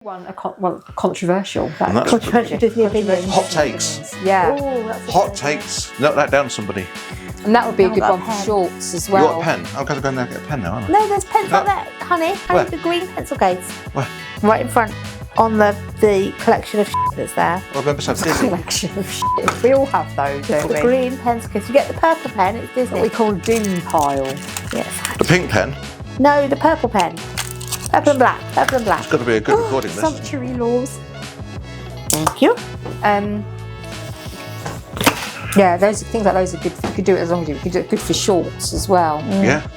Controversial. Controversial Disney opinions. Hot takes. Yeah. Oh, that's Hot takes. Note that down, somebody. And that would be a good got a one for pen. shorts as You well. want a pen? I'm going to go in there and get a pen now, aren't I? No, there's pens up there, honey. Where? The green pencil case. Where? Right in front on the collection of that's there. Well, remember something Disney. Collection of shit. We all have those, don't The we? green pencil case. You get the purple pen, it's Disney. What we call doom pile. Yes. The pink pen. No, the purple pen. Purple and black. Purple and black. It's got to be a good recording, this. Sumptuary laws. Thank you. Yeah, those things like those are good. You could do it as long as you could do it good for shorts as well. Yeah.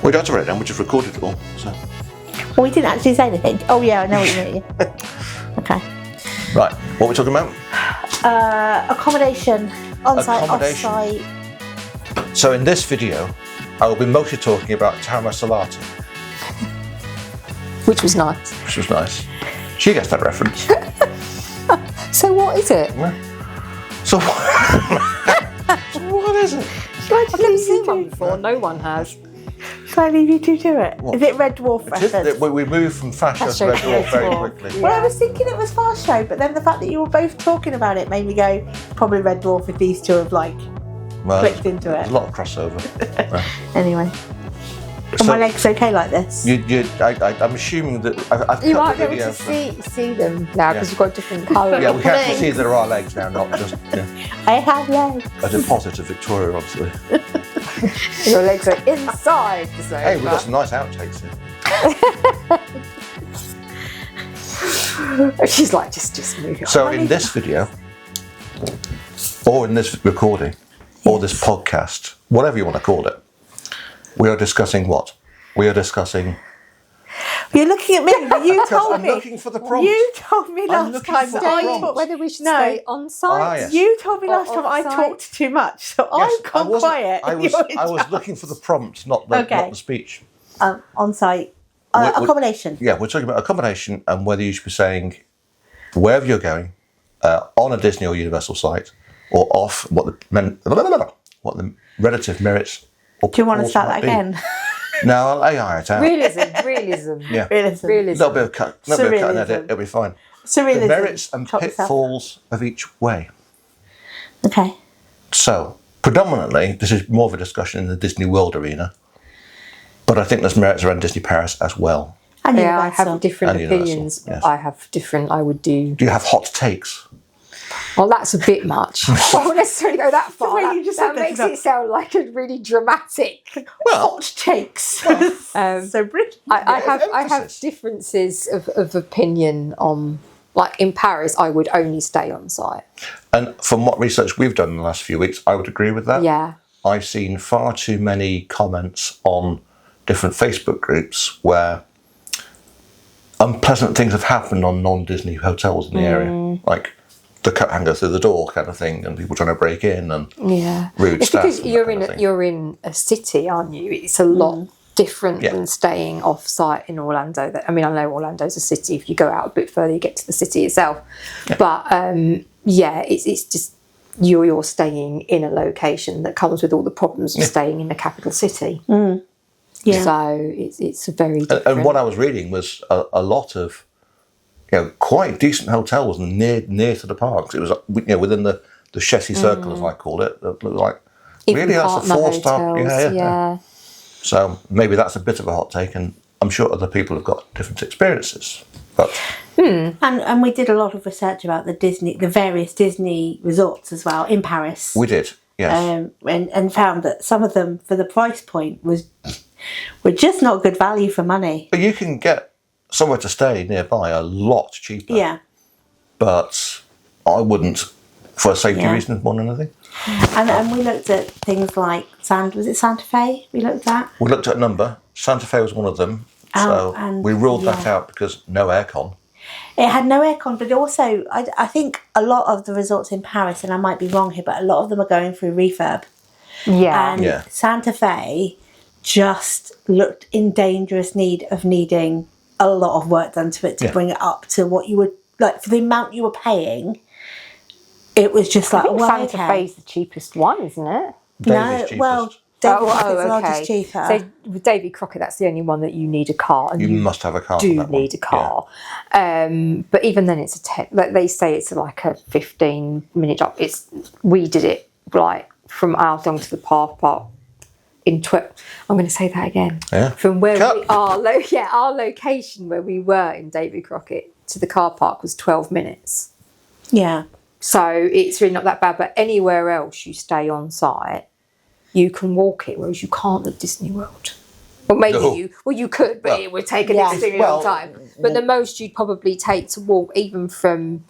We don't have to write it down, we just recorded it all. So. Well, we didn't actually say anything. Oh, yeah, I know what you mean. Okay. Right, what are we talking about? Accommodation. On-site, Accommodation. off-site. So in this video, I will be mostly talking about Tara Salati, Which was nice. which was nice. She gets that reference. So what is it? So what is it? I've never seen one before. No one has. Shall I leave you two to it? What? Is it Red Dwarf It is reference? that we moved from Fast Show to Red Dwarf very quickly. Well, I was thinking it was Fast Show, but then the fact that you were both talking about it made me go, probably Red Dwarf if these two have Well, clicked into there's it. a lot of crossover. Anyway. Are my legs okay like this? I'm assuming that I've You cut might the be video able to see them now because you've got different colours. Yeah, we can actually see there are legs now, not just I have legs. a deposit of Victoria, obviously. Your legs are inside the sofa. Hey, we've got some nice outtakes here. She's like, just move it. So in this video, or in this recording, or this podcast, whatever you want to call it, we are discussing what? We are discussing... You're looking at me, but you told I'm me. looking for the prompt. You told me last looking time for that I the prompt. talked. Whether we should No. stay on site. Ah, yes. You told me Or last time I offside. talked too much, so Yes, I've gone wasn't- quiet. I was looking for the prompt, not the speech. On site. Accommodation. Yeah, we're talking about accommodation and whether you should be saying wherever you're going, on a Disney or Universal site, or off, what the relative merits. Or Do you want to pitfalls start might that be. again? No, I'll AI it out. Realism. Yeah, Realism. a little bit of cut, and Surrealism. edit, it'll be fine. Surrealism. The merits and Chop yourself. pitfalls of each way. Okay. So, predominantly, this is more of a discussion in the Disney World arena, but I think there's merits around Disney Paris as well. And Yeah, I Universal. have different And Universal, opinions. yes. I have different. I would do. Do you have hot takes? Well, that's a bit much. I won't necessarily go that far. way That, you just that said makes that. it sound like a really dramatic. Hot takes. So British. I have emphasis. differences of opinion on. Like in Paris, I would only stay on site. And from what research we've done in the last few weeks, I would agree with that. Yeah. I've seen far too many comments on different Facebook groups where unpleasant things have happened on non-Disney hotels in the area, like the coat hanger through the door kind of thing, and people trying to break in and Yeah, rude it's staff. because and that you're kind of thing. you're in a city, aren't you? It's a lot different Yeah. than staying off site in Orlando. I mean, I know Orlando's a city. If you go out a bit further, you get to the city itself. But it's just you're staying in a location that comes with all the problems of staying in a capital city. Yeah. So it's a very different. And what I was reading was a lot of, quite decent hotels near to the parks. It was, within the Chessy circle, as I call it. That looked like Even really that's a partner 4-star. hotels, yeah. So maybe that's a bit of a hot take, and I'm sure other people have got different experiences. But And we did a lot of research about the various Disney resorts as well in Paris. we did, yes. And found that some of them, for the price point, were just not good value for money. But you can get somewhere to stay nearby a lot cheaper. Yeah. But I wouldn't, for safety Yeah. reasons more than anything. And we looked at things like was it Santa Fe we looked at? We looked at a number. Santa Fe was one of them. So and- we ruled that yeah. out because no aircon. It had no aircon, but also I think a lot of the resorts in Paris, and I might be wrong here, but a lot of them are going through refurb. Yeah. And Yeah. Santa Fe just looked in dangerous need of needing a lot of work done to it to bring it up to what you would like for the amount you were paying. It was just like, I think well, Santa okay. Fe's the cheapest one, isn't it? David's cheapest. well, Davy Crockett's Lodge is cheaper. So with Davy Crockett, that's the only one that you need a car. And You must have a car. do for that need one. a car. But even then, it's like they say it's like a 15-minute job. We did it like from Ardong to the park in I'm going to say that again. Yeah. From where we are, our location where we were in Davy Crockett to the car park was 12 minutes. Yeah. So it's really not that bad. But anywhere else you stay on site, you can walk it, whereas you can't at Disney World. Well, maybe you could, but it would take an extremely long time. But the most you'd probably take to walk, even from,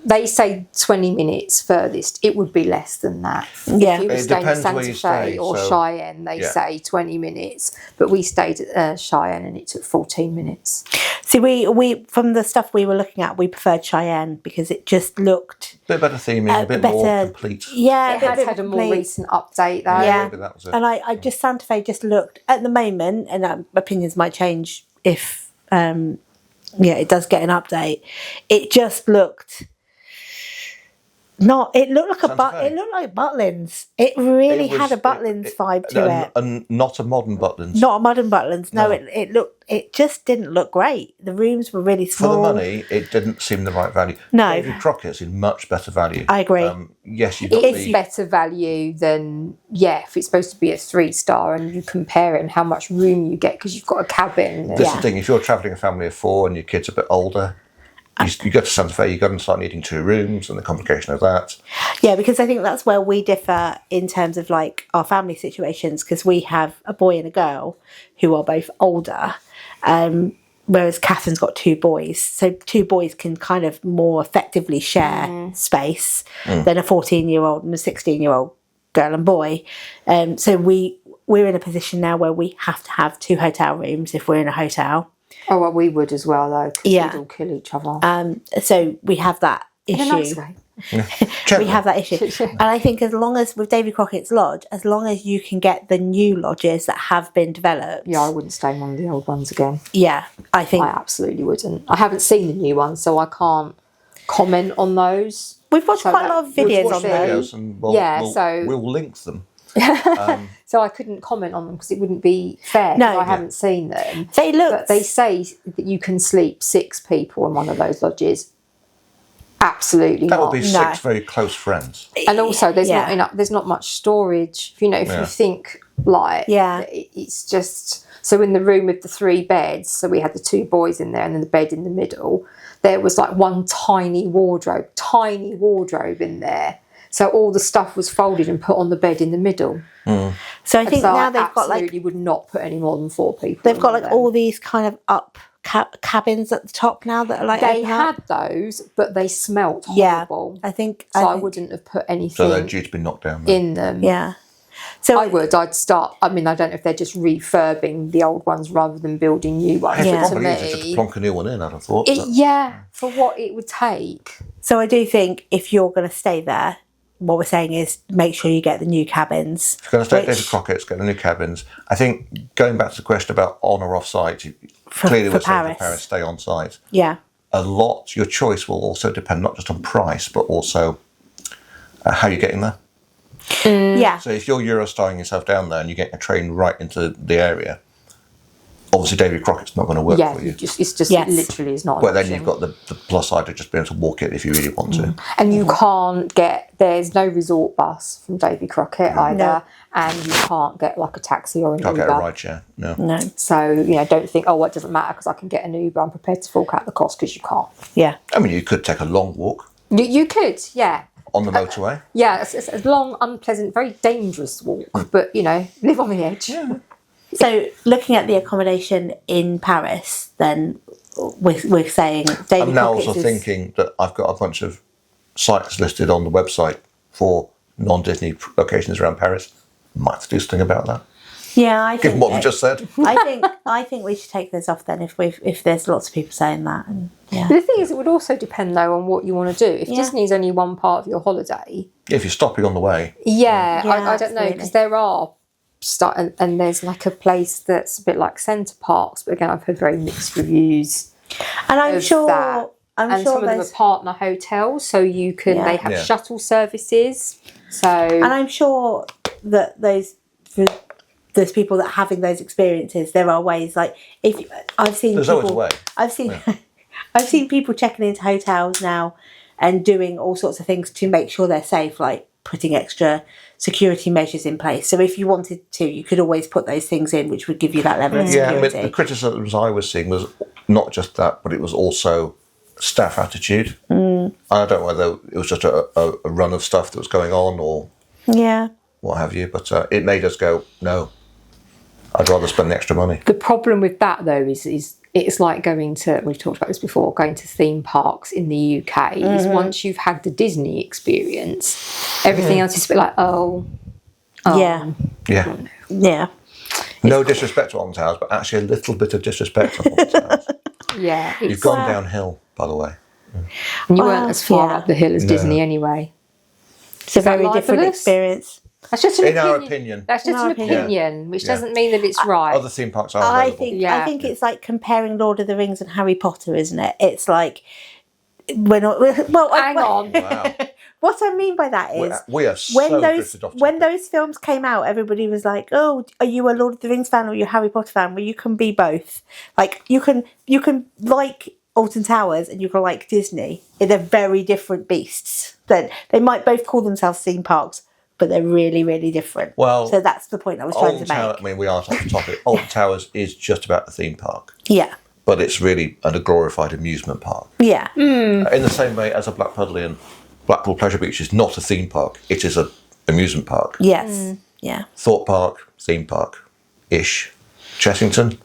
they say 20 minutes furthest, it would be less than that. Yeah. If you were It staying in depends Santa where you Fe stay, or so- Cheyenne, they say 20 minutes. But we stayed at Cheyenne and it took 14 minutes. See, we from the stuff we were looking at, we preferred Cheyenne because it just looked Bit better theming, a bit more complete. Yeah, It has had a more recent update though. Yeah, Maybe that was it. and I just Santa Fe just looked at the moment, and opinions might change if it does get an update. It just looked. It looked like it looked like Butlins. It really had a Butlins vibe to it. And not a modern Butlins. Not a modern Butlins. No, it just didn't look great. The rooms were really small. For the money, it didn't seem the right value. No. David Crockett's in much better value. I agree. Yes, you've got It's better value than, if it's supposed to be a 3-star and you compare it and how much room you get because you've got a cabin. This is the thing, if you're travelling a family of 4 and your kids are a bit older, you go to Santa Fe, you're going to start needing 2 rooms and the complication of that. Yeah, because I think that's where we differ in terms of like our family situations, because we have a boy and a girl who are both older, whereas Catherine's got 2 boys. So 2 boys can kind of more effectively share space than a 14-year-old and a 16-year-old girl and boy. So we're in a position now where we have to have 2 hotel rooms if we're in a hotel. Oh, well, we would as well, though, because we'd all kill each other. So we have that issue. In a nice way. We have that issue. And I think as long as, with Davy Crockett's Lodge, as long as you can get the new lodges that have been developed. Yeah, I wouldn't stay in one of the old ones again. Yeah, I think. I absolutely wouldn't. I haven't seen the new ones, so I can't comment on those. We've watched quite a lot of videos on Videos those. and we'll link them. So I couldn't comment on them because it wouldn't be fair. No. I haven't seen them. But they say that you can sleep 6 people in one of those lodges. Absolutely That not. would be 6 very close friends. And also, there's not enough. There's not much storage. If you think it's just so in the room with the 3 beds. So we had the 2 boys in there, and then the bed in the middle. There was like one tiny wardrobe in there. So all the stuff was folded and put on the bed in the middle. So I think now they've got like absolutely would not put any more than 4 people. They've got like all these kind of up cabins at the top now that are like they open had up. those, but they smelt horrible. I think I wouldn't have put anything. So they're due to be knocked down. Then. In them. Yeah. So I'd start. I mean, I don't know if they're just refurbing the old ones rather than building new ones. It's Yeah. probably easier just to plonk a new one in, I'd have thought. For what it would take. So I do think if you're going to stay there, what we're saying is make sure you get the new cabins. If you're going to stay at David Crockett's, get the new cabins. I think going back to the question about on or off site, clearly we're saying for Paris, stay on site. Yeah. Your choice will also depend not just on price, but also how you're getting there. Yeah. So if you're Eurostarring yourself down there and you're getting a train right into the area, obviously David Crockett's not going to work for you. It literally is not. But then you've got the plus side of just being able to walk it if you really want to. And you can't there's no resort bus from Davy Crockett either, and you can't get like a taxi or an Can't Uber. get a ride share, no. So, don't think, it doesn't matter because I can get an Uber. I'm prepared to fork out the cost because you can't. Yeah. I mean, you could take a long walk You could, yeah. on the motorway. Yeah, it's a long, unpleasant, very dangerous walk, but, live on the edge. Yeah. So looking at the accommodation in Paris, then we're saying David I'm now Crockett's also is... thinking that I've got a bunch of sites listed on the website for non-Disney locations around Paris. Might have to do something about that. Yeah, I think... Given what we just said. I think we should take this off then if there's lots of people saying that. And, The thing is, it would also depend, though, on what you want to do. If Disney's only one part of your holiday... If you're stopping on the way. I don't know, because there are... And there's like a place that's a bit like Centre Parks, but again, I've heard very mixed reviews. And I'm sure some of them are partner hotels, so you can. They have shuttle services. So, and I'm sure that those there's people that are having those experiences. There are ways, like I've seen There's people, always a way. I've seen I've seen people checking into hotels now and doing all sorts of things to make sure they're safe, like putting extra security measures in place. So if you wanted to, you could always put those things in, which would give you that level of security. Yeah, the criticisms I was seeing was not just that, but it was also staff attitude. I don't know whether it was just a run of stuff that was going on or what have you, but it made us go, no, I'd rather spend the extra money. The problem with that, though, is it's like going to, we've talked about this before, going to theme parks in the UK. Is once you've had the Disney experience, everything else is a bit like, Yeah. No disrespect to Alton Towers, but actually a little bit of disrespect to Alton Towers. Yeah. You've gone downhill, by the way. And you weren't as far up the hill as Disney anyway. It's a very different experience. That's just an In opinion. our opinion. That's just an opinion, which doesn't mean that it's right. Other theme parks are I available. think it's like comparing Lord of the Rings and Harry Potter, isn't it? It's like we're not. Well, hang on. Wow. What I mean by that is We are so drifted off when topic. those films came out, everybody was like, "Oh, are you a Lord of the Rings fan or are you a Harry Potter fan?" Well, you can be both. Like you can like Alton Towers and you can like Disney. They're very different beasts. Then they might both call themselves theme parks, but they're really, really different. Well, so that's the point I was trying to make. I mean, we are off the topic. Alton Towers is just about the theme park. Yeah. But it's really a glorified amusement park. Yeah. In the same way as a Blackpool Pleasure Beach is not a theme park, it is an amusement park. Yes. Yeah. Thorpe Park, theme park-ish. Chessington,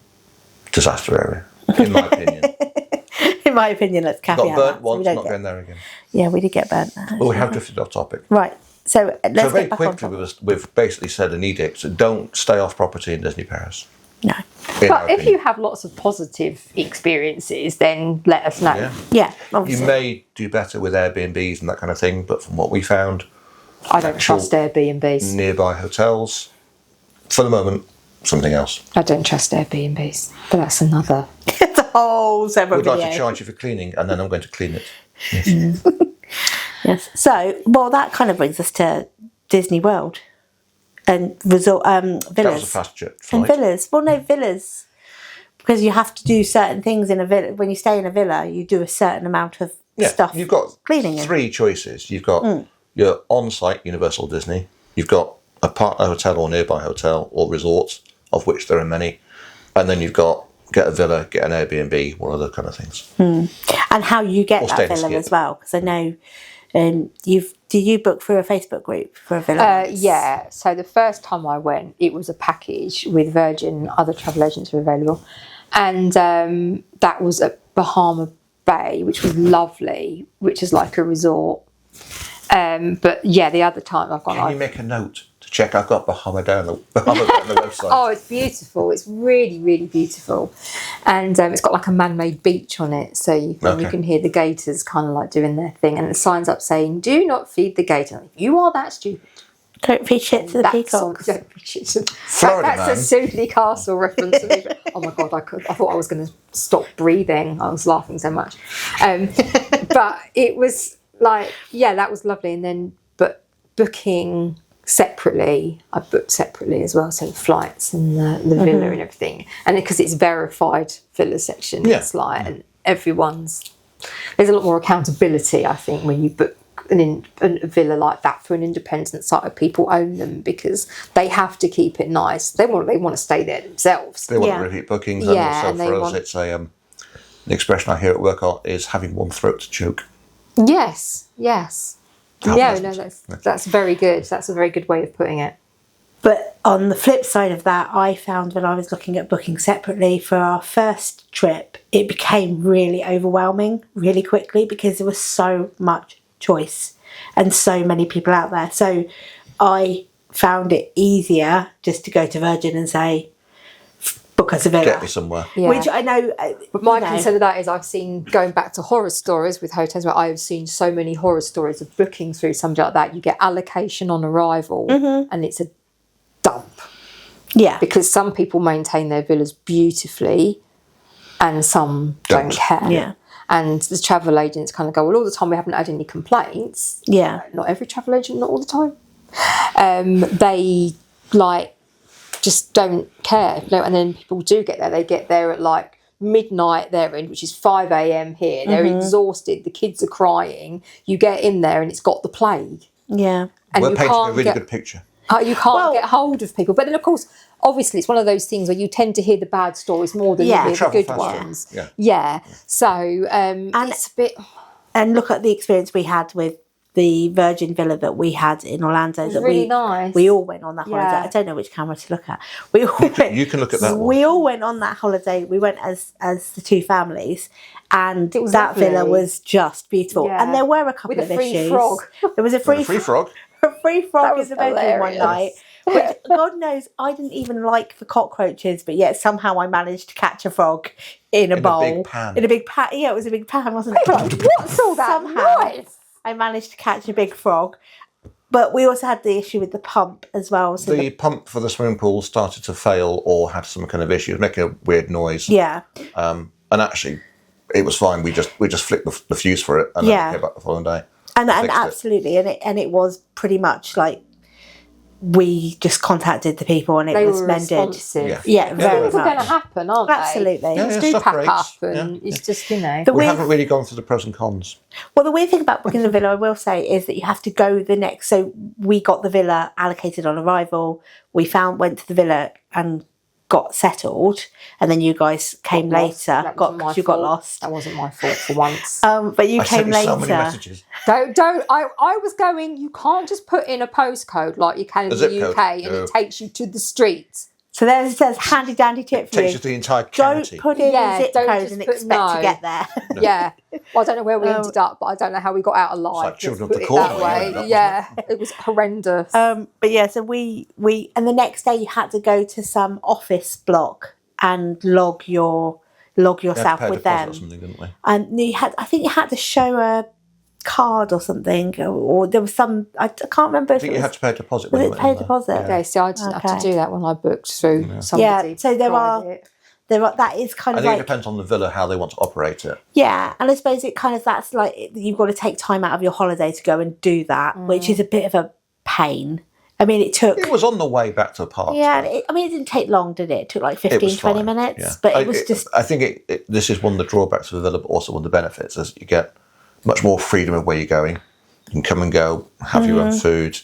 disaster area, in my opinion. In my opinion, let's caveat Got burnt that, once, so not going there again. Yeah, we did get burnt. But we have drifted off topic. Right. So let's So very get back on quickly, topic. we've basically said an edict, so don't stay off property in Disney Paris. No. In our But if opinion. you have lots of positive experiences, then let us know. Yeah. Yeah. You Obviously. may do better with Airbnbs and that kind of thing, but from what we found, I don't trust Airbnbs. nearby hotels, for the moment, something else. I don't trust Airbnbs. But that's another. It's a whole separate We'd video. like to charge you for cleaning, and then I'm going to clean it. Yes. So, well, that kind of brings us to Disney World and resort villas. That was a fast jet And flight. villas. Well, no, villas. Because you have to do certain things in a villa. When you stay in a villa, you do a certain amount of stuff. You've got cleaning in. three choices. You've got your on-site Universal Disney. You've got a partner hotel or nearby hotel or resorts, of which there are many. And then you've got get a villa, get an Airbnb, one other kind of things. And how you get Or that stay in a villa skip. as well. Because I know do you book through a Facebook group for a villa? Yeah. So the first time I went, it was a package with Virgin. Other travel agents were available. And that was at Bahama Bay, which was lovely, which is like a resort. But yeah, the other time I've gone... Can you make a note to check I've got Bahama Bay on the website? Oh, it's beautiful. It's really, really beautiful. And it's got like a man-made beach on it. So you can hear the gators kind of like doing their thing. And the sign's up saying, do not feed the gator. If you are that stupid. Don't feed shit to the peacocks. Don't feed shit to Florida that's man. a Sudley Castle reference. Oh my God, I thought I was going to stop breathing. I was laughing so much. But it was like, yeah, that was lovely. And then, but booking separately, I booked separately as well, so the flights and the villa and everything, and because it's verified villa section, it's like and there's a lot more accountability, I think, when you book a villa like that for an independent site of people own them, because they have to keep it nice. They want to stay there themselves. They want repeat bookings, and Yeah, also and they for us, want- it's the expression I hear at work is having one throat to choke. Yes. God, Yeah, that's- that's very good. That's a very good way of putting it. But on the flip side of that, I found when I was looking at booking separately for our first trip, it became really overwhelming really quickly because there was so much choice and so many people out there. So I found it easier just to go to Virgin and say, book us a villa. Get me somewhere. Yeah. Which I know... But my you know, concern with that is I've seen, going back to horror stories with hotels, where I've seen so many horror stories of booking through something like that. You get allocation on arrival and it's a dump. Yeah. Because some people maintain their villas beautifully and some don't care. Yeah. And the travel agents kind of go, well, all the time we haven't had any complaints. Yeah. Not every travel agent, not all the time. They like just don't care. And then people do get there. They get there at like midnight their end, which is 5 a.m. here. They're exhausted. The kids are crying. You get in there and it's got the plague. Yeah. And we're painting a really good picture. You can't get hold of people. But then, of course, obviously, it's one of those things where you tend to hear the bad stories more than you hear the good ones. Yeah. So it's a bit... And look at the experience we had with the Virgin Villa that we had in Orlando. It was really nice. We all went on that holiday. I don't know which camera to look at. We all you can look at that one. We all went on that holiday. We went as the two families, and that lovely. Villa was just beautiful. Yeah. And there were a couple of issues. Frog. There was a free frog. A free frog in the bedroom one night. Which, God knows, I didn't even like the cockroaches, but yet somehow I managed to catch a frog in a bowl. In a big pan. In a big pan. Yeah, it was a big pan, wasn't it? What's all that noise? I managed to catch a big frog. But we also had the issue with the pump as well. So the pump for the swimming pool started to fail or had some kind of issue. It was making a weird noise. Yeah. And actually, it was fine. We just flicked the fuse for it and then it came back the following day. And absolutely. And it was pretty much like we just contacted the people and it was mended. Responsive. Yeah, very Things are going to happen, aren't they? Absolutely. Things do pack up and it's just, we haven't really gone through the pros and cons. Well, the weird thing about booking the villa, I will say, is that you have to go the next. So we got the villa allocated on arrival. We went to the villa and got settled, and then you guys came later. Got lost. That wasn't my fault for once. But you came later. So many messages. Don't. I was going. You can't just put in a postcode like you can in the UK, and it takes you to the street. So there it says handy dandy tip for you. Takes you to the entire county. Don't put in a zip code and expect to get there. No. Yeah. Well, I don't know where we ended up, but I don't know how we got out alive. It's like Children of the Corn. It was horrendous. But yeah, so we and the next day you had to go to some office block and log yourself with them. Or something, didn't we? And I think you had to show a card or something, or there was some. I can't remember. I think you had to pay a deposit. Was it pay a deposit? Okay, so I didn't have to do that when I booked through somebody. Yeah, so there are. That is kind of. I think it depends on the villa how they want to operate it. Yeah, and I suppose that's like you've got to take time out of your holiday to go and do that, which is a bit of a pain. I mean, it was on the way back to the park. Yeah, it didn't take long, did it? It took like 15, 20 minutes, yeah. But it was just. I think this is one of the drawbacks of the villa, but also one of the benefits is you get much more freedom of where you're going. You can come and go, have your own food.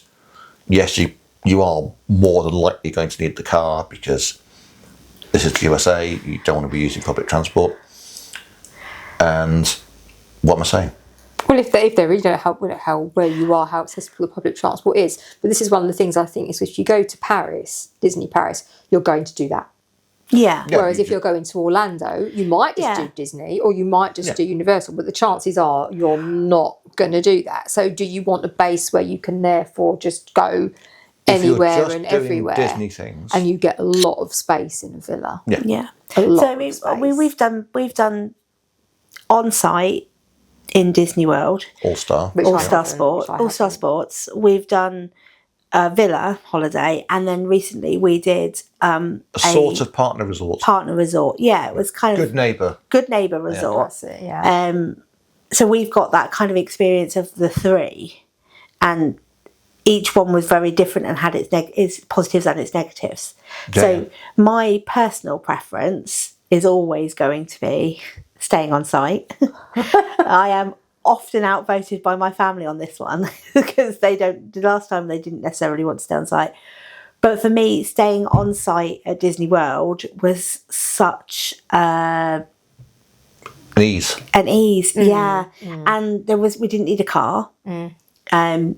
Yes, you are more than likely going to need the car because this is the USA. You don't want to be using public transport. And what am I saying? Well, if they really don't help with how where you are, how accessible the public transport is. But this is one of the things I think is if you go to Paris, Disney Paris, you're going to do that. Yeah. Whereas if you're going to Orlando, you might just do Disney or you might just do Universal, but the chances are you're not going to do that. So do you want a base where you can therefore just go anywhere and everywhere? Disney things. And you get a lot of space in a villa. Yeah. Yeah. A lot of space. We've done on site in Disney World. All-Star Sports. We've done a villa holiday, and then recently we did a sort of partner resort. Yeah, it was kind of Good neighbour resort. That's it, yeah. So we've got that kind of experience of the three, and each one was very different and had its positives and its negatives. Yeah. So my personal preference is always going to be staying on site. I am often outvoted by my family on this one because the last time they didn't necessarily want to stay on site. But for me, staying on site at Disney World was such an ease. Yeah. And we didn't need a car.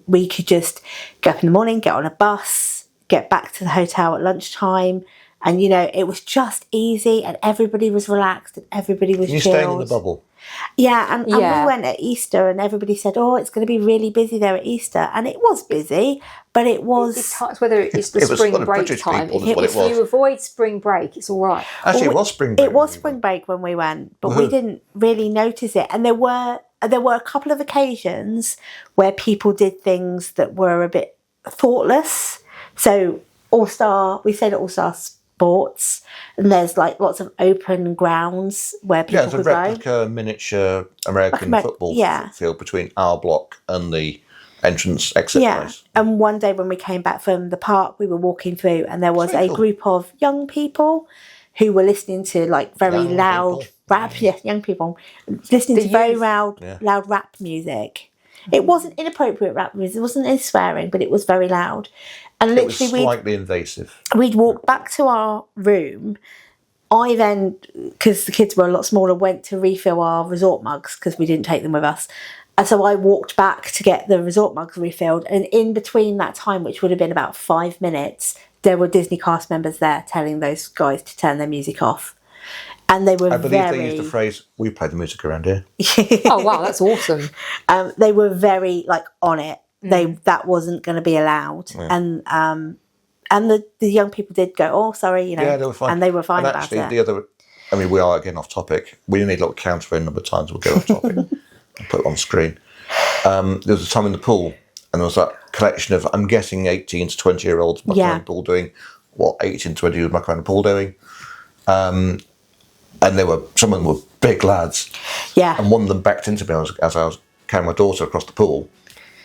We could just get up in the morning, get on a bus, get back to the hotel at lunchtime. And, it was just easy and everybody was relaxed and everybody was chilled. You're staying in the bubble. Yeah, and we went at Easter and everybody said, it's going to be really busy there at Easter. And it was busy, but it was... It's whether it's the spring break time. If you avoid spring break, it's all right. Actually, it was spring break. It was spring break when we went, but we didn't really notice it. And there were a couple of occasions where people did things that were a bit thoughtless. So we stayed at All-Star Sports, and there's like lots of open grounds where people could go. Yeah, it's a replica miniature American football field between our block and the entrance exit place. And one day when we came back from the park, we were walking through, and there was a group of young people who were listening to like very loud rap. Yes, young people listening to very loud rap music. It wasn't inappropriate rap music. It wasn't any swearing, but it was very loud. And It was literally, slightly invasive. we'd walked back to our room. I then, because the kids were a lot smaller, went to refill our resort mugs because we didn't take them with us. And so I walked back to get the resort mugs refilled. And in between that time, which would have been about 5 minutes, there were Disney cast members there telling those guys to turn their music off. And they were I believe they used the phrase, "We play the music around here." Oh wow, that's awesome. They were very like on it. That wasn't going to be allowed. And the young people did go, "Oh, sorry," you know. Yeah, they were fine. And they were fine and about actually, it. the other, I mean, we are getting off topic. We need a little counter in number of times we'll go off topic. I'll put it on screen. There was a time in the pool, and there was that collection of, I'm guessing, 18 to 20-year-olds mucking around the pool doing what 18 to 20 year olds mucking around the pool doing. And some of them were big lads. Yeah. And one of them backed into me as I was carrying my daughter across the pool.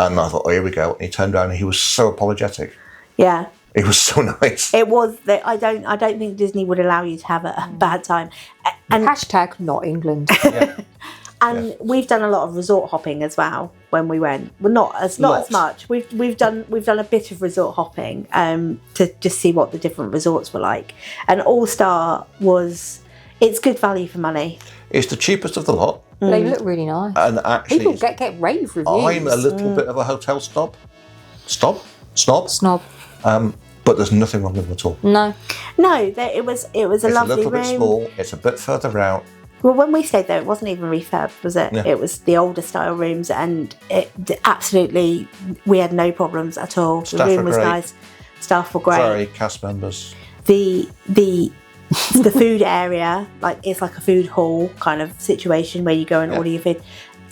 And I thought, oh, here we go. And he turned around and he was so apologetic. Yeah. He was so nice. It was that I don't think Disney would allow you to have a bad time. And Hashtag not England. And we've done a lot of resort hopping as well when we went. Well, not as much. We've done a bit of resort hopping to just see what the different resorts were like. And All Star it's good value for money. It's the cheapest of the lot. They look really nice. And actually, people get rave reviews. I'm a little bit of a hotel snob. Snob. But there's nothing wrong with them at all. No. It was a lovely room. It's a little bit small. It's a bit further out. Well, when we stayed there, it wasn't even refurbed, was it? Yeah. It was the older style rooms, and absolutely, we had no problems at all. Staff the room was great. nice. Staff were great. Sorry, cast members. The food area, it's like a food hall kind of situation where you go and order your food.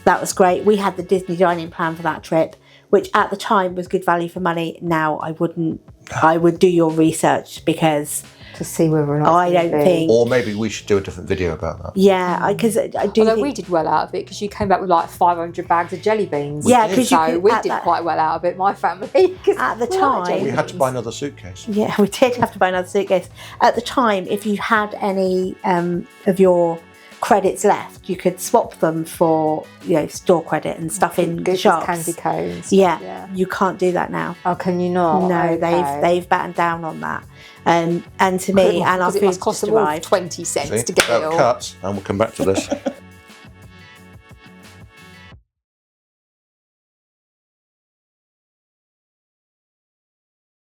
That was great. We had the Disney dining plan for that trip, which at the time was good value for money. Now I wouldn't. I would do your research because to see whether or not I don't think. Or maybe we should do a different video about that. Yeah, because I do. Although think, we did well out of it because you came back with like 500 bags of jelly beans. Yeah, because we did quite well out of it. My family. At the time, we had to buy another suitcase. Yeah, we did have to buy another suitcase. At the time, if you had any of your credits left, you could swap them for store credit and stuff in shops. Candy cones. Yeah, you can't do that now. Oh, can you not? No, okay. they've battened down on that. And to me, and our food food cost just them all arrived. 20 cents to get it all. Cut, and we'll come back to this.